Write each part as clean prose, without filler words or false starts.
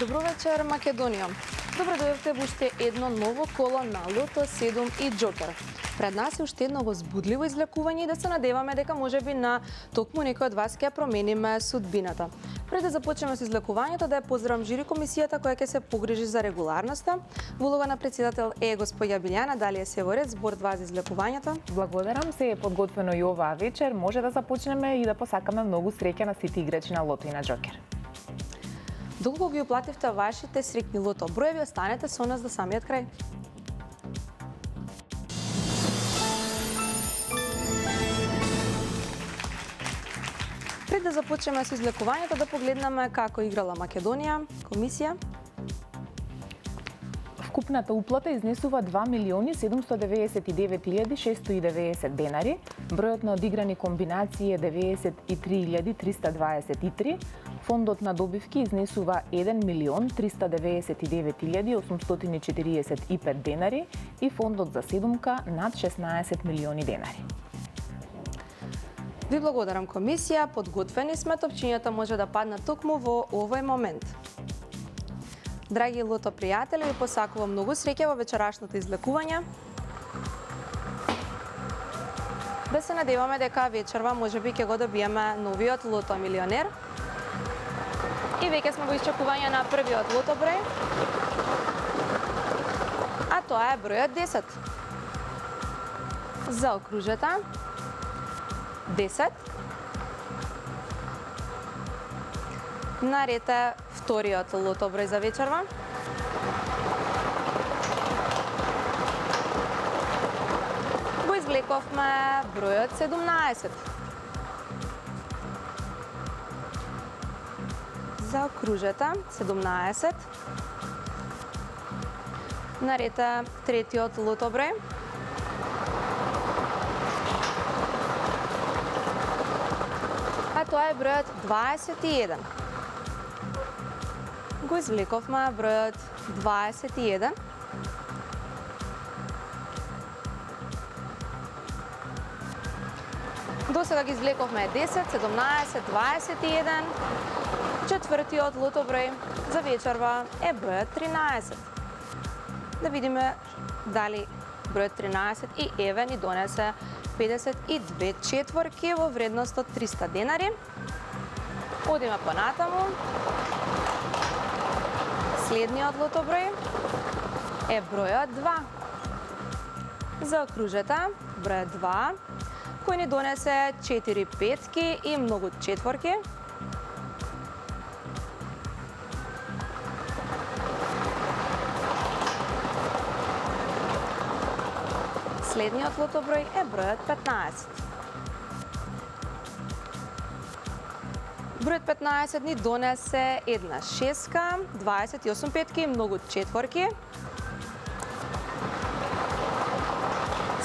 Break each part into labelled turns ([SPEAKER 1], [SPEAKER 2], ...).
[SPEAKER 1] Добро вечер, Македонија. Добро дојдовте во уште едно ново коло на Лото 7 и Джокер. Пред нас е уште едно возбудливо излекување и да се надеваме дека можеби на токму некој од вас ќе промениме судбината. Пред да започнеме со излекувањето, да ја поздравам жири комисијата која ќе се погрижи за регуларноста. Во улога на председател е господја Билјана, дали е се во ред збор 2 за излекувањето?
[SPEAKER 2] Благодарам, се е подготвено и оваа вечер. Може да започнеме и да посакаме многу среќа на сите играчи на Лото и на Джокер.
[SPEAKER 1] Доколку ги уплативте вашите среќни лото броеви, останете со нас до самиот крај. Пред да започнеме со излекувањето, да погледнеме како играла Македонија, комисија.
[SPEAKER 2] Вкупната уплата изнесува 2.799.690 денари, бројот на одиграни комбинации е 93.323, фондот на добивки изнесува 1.399.845 денари и фондот за седумка над 16 милиони денари.
[SPEAKER 1] Ви благодарам комисија, подготвени сме, топчињата може да паднат токму во овој момент. Драги лото пријатели, ви посакувам многу среќа во вечерашното излекување. Да се надеваме дека вечерва можеби ќе го добиеме новиот лото милионер. И веќе сме во исчекување на првиот лото број. А тоа е бројот 10. Заокружете 10. Наред е вториот лото број за вечерва. Го извлековме бројот 17. Заокружете 17. Наред е третиот лото број. А тоа е бројот 21. Го извлековме бројот 21. До сега ги извлековме 10, 17, 21. Четвртиот лото број за вечерва е бројот 13. Да видиме дали бројот 13 и еве ни донесе 52 четворки во вредност од 300 денари. Одиме понатаму. Следниот лото број е бројот 2. Заокружете бројот 2, кој ни донесе 4 петки и многу четворки. Следниот лото број е бројот 15. Бројот 15 ни донесе една шеска, 28 петки и многу четворки.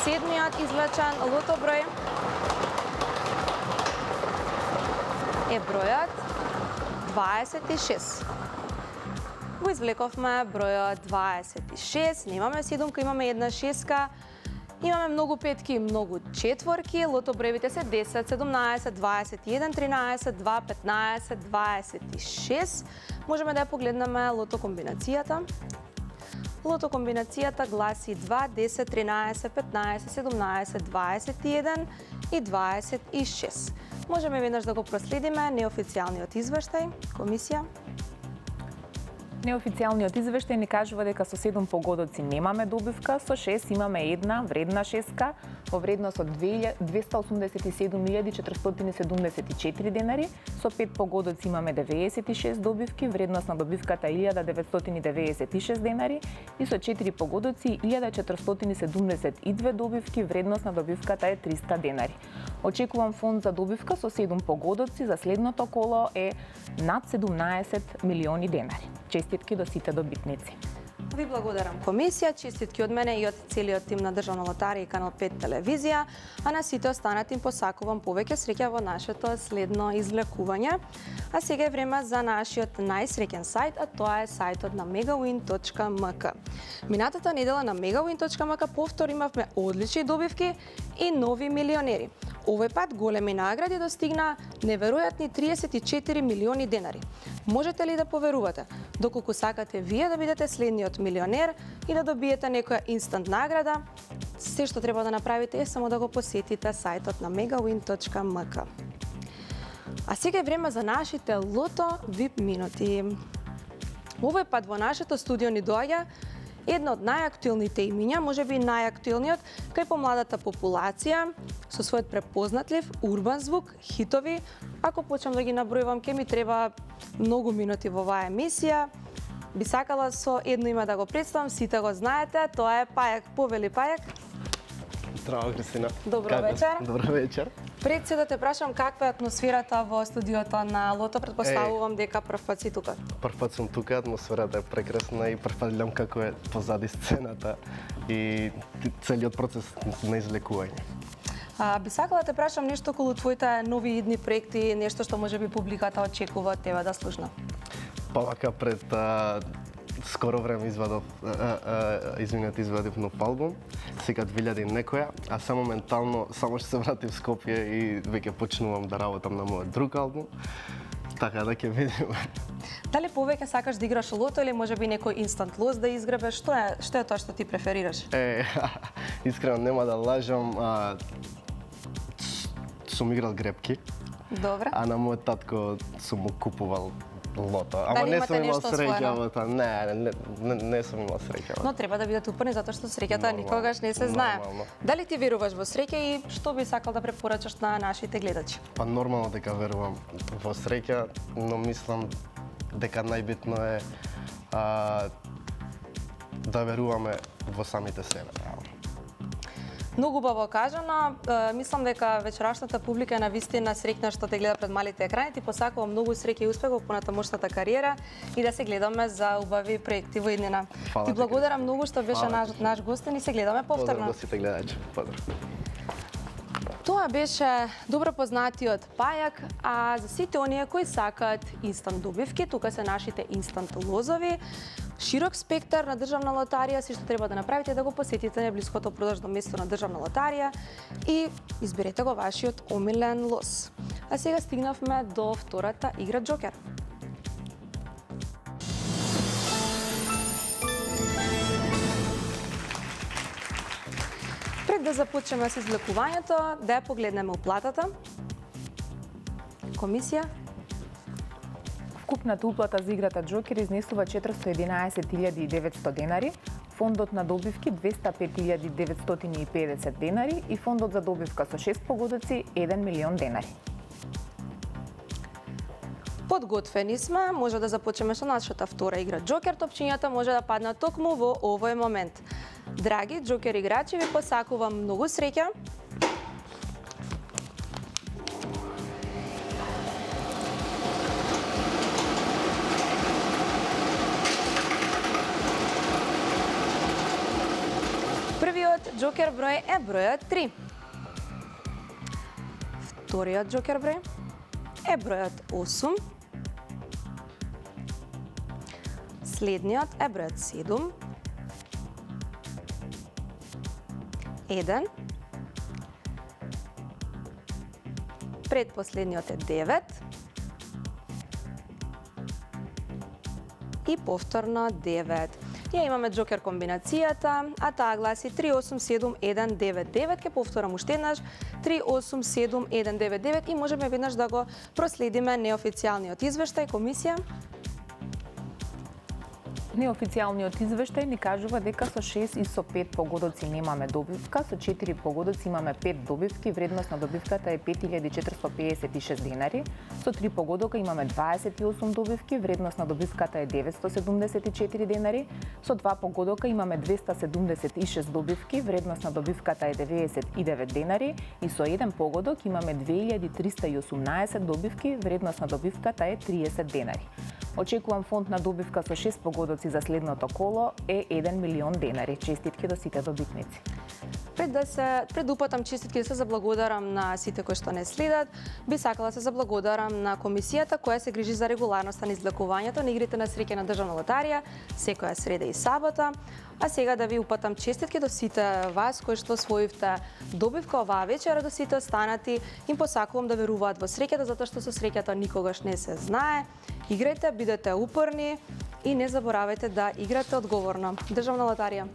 [SPEAKER 1] Седмиот извлечен лото број е бројот 26. Го извлековме бројот 26, немаме седумка, имаме една шеска. Имаме многу петки и многу четворки. Лото броевите се 10, 17, 21, 13, 2, 15, 26. Можеме да ја погледнеме лото комбинацијата. Лото комбинацијата гласи 2, 10, 13, 15, 17, 21 и 26. Можеме веднаш да го проследиме неофицијалниот извештај, комисија.
[SPEAKER 2] Неофицијалниот извештај ни кажува дека со 7 погодоци немаме добивка, со 6 имаме една вредна шеска во вредност од 287.474 денари, со 5 погодоци имаме 96 добивки, вредност на добивката 1996 денари и со 4 погодоци 1472 добивки, вредност на добивката е 300 денари. Очекувам фонд за добивка со 7 погодоци за следното коло е над 17 милиони денари. Честитки до сите добитници.
[SPEAKER 1] Ви благодарам комисија, честитки од мене и од целиот тим на Државна лотарија и Канал 5 телевизија, а на сите останати им посакувам повеќе среќа во нашето следно извлекување. А сега е време за нашиот најсреќен сајт, а тоа е сајтот на megawin.mk. Минатата недела на megawin.mk повтор имавме одлични добивки и нови милионери. Овој пат големи награди достигна неверојатни 34 милиони денари. Можете ли да поверувате? Доколку сакате вие да бидете следниот милионер и да добиете некоја инстант награда, се што треба да направите е само да го посетите сајтот на megawin.mk. А сега е време за нашите лото VIP минути. Овој пат во нашето студио ни доаѓа едно од најактуелните имиња, можеби најактуелниот кај помладата популација, со својот препознатлив урбан звук, хитови. Ако почнам да ги набројувам, ќе ми треба многу минути во оваа емисија. Би сакала со едно име да го представам, сите го знаете, тоа е Пајак. Повели Пајак.
[SPEAKER 3] Здраво, Кристина.
[SPEAKER 1] Добро вечер.
[SPEAKER 3] Добро вечер.
[SPEAKER 1] Пред се да те прашам каква е атмосферата во студиото на Лото, предпоставувам дека прв пат си тука.
[SPEAKER 3] Прв пат сум тука, атмосферата е прекрасна и прв пат гледам како е позади сцената и целиот процес на излекување.
[SPEAKER 1] Би сакала да те прашам нешто околу твоите нови идни проекти, нешто што можеби публиката очекува од тебе да слушна.
[SPEAKER 3] Па вака пред скоро време извадив нов албум, сега 2000 некоја, а само ментално, само што се вратив в Скопје и веќе почнувам да работам на мојот друг албум, така да ќе видиме.
[SPEAKER 1] Дали повеќе сакаш да играш лото или можеби некој инстант лоз да изгребеш? Што е тоа што ти преферираш?
[SPEAKER 3] Искрено нема да лажам, сум играл гребки.
[SPEAKER 1] Добре.
[SPEAKER 3] А на мојот татко сум му купувал лото. Ама
[SPEAKER 1] Дали
[SPEAKER 3] не
[SPEAKER 1] имате
[SPEAKER 3] сум имал
[SPEAKER 1] нешто
[SPEAKER 3] среќа во тоа. Не сум имал среќа.
[SPEAKER 1] Но треба да бидете упорни затоа што среќата
[SPEAKER 3] Нормално,
[SPEAKER 1] никогаш не се знае.
[SPEAKER 3] нормално.
[SPEAKER 1] Дали ти веруваш во среќа и што би сакал да препорачаш на нашите гледачи?
[SPEAKER 3] Па нормално дека верувам во среќа, но мислам дека најбитно е да веруваме во самите себе.
[SPEAKER 1] Многу убаво кажано. Мислам дека вечерашната публика е навистина среќна што те гледа пред малите екрани. Ти посакувам многу среќа и успех во понатамошната кариера и да се гледаме за убави проекти во иднина. Ти благодарам многу што беше наш гостин и се гледаме повторно.
[SPEAKER 3] Поздрав до сите гледачи. Поздрав.
[SPEAKER 1] Тоа беше добро познатиот Пајак, а за сите оние кои сакаат инстант добивки, тука се нашите инстант лозови. Широк спектар на Државна лотарија, се што треба да направите е да го посетите најблиското продажно место на Државна лотарија и изберете го вашиот омилен лоз. А сега стигнавме до втората игра Джокер. Пред да започнеме с извлекувањето, да ја погледнеме уплатата. Комисија.
[SPEAKER 2] Вкупната уплата за играта Джокер изнесува 411.900 денари, фондот на добивки 205.950 денари и фондот за добивка со 6 погодоци 1 милион денари.
[SPEAKER 1] Подготвени сме, може да започнеме со нашата втора игра Джокер. Топчињата може да паднат токму во овој момент. Драги Джокер играчи, ви посакувам многу среќа. Првиот Джокер број е бројот 3. Вториот Джокер број е бројот 8. Следниот е бројот 7. 1. Предпоследниот е 9. И повторно 9. Ја имаме Джокер комбинацијата, а таа гласи 387199. Ке повторам уште еднаш 387199 и можеме веднаш да го проследиме неофицијалниот извештај. Комисија.
[SPEAKER 2] Неофицијалниот извештај ни кажува дека со 6 и со 5 погодоци немаме добивка, со 4 погодоци имаме 5 добивки, вредност на добивката е 5456 денари, со 3 погодока имаме 28 добивки, вредност на добивката е 974 денари, со 2 погодока имаме 276 добивки, вредност на добивката е 99 денари и со 1 погодок имаме 2318 добивки, вредност на добивката е 30 денари. Очекувам фонд на добивка со 6 погодоци за следното коло е 1 милион денари. Честитки до сите добитници.
[SPEAKER 1] Пред да упатам честитки да се заблагодарам на сите кои што не следат, би сакала да се заблагодарам на комисијата која се грижи за регуларноста на излекувањето на игрите на среќа на Државна лотарија секоја среда и сабота. А сега да ви упатам честитки до сите вас кои што освоивте добивка оваа вечер, до сите останати им посакувам да веруваат во среќата, затоа што со среќата никогаш не се знае. Играјте, бидете упорни и не заборавајте да играте одговорно. Државна лотарија.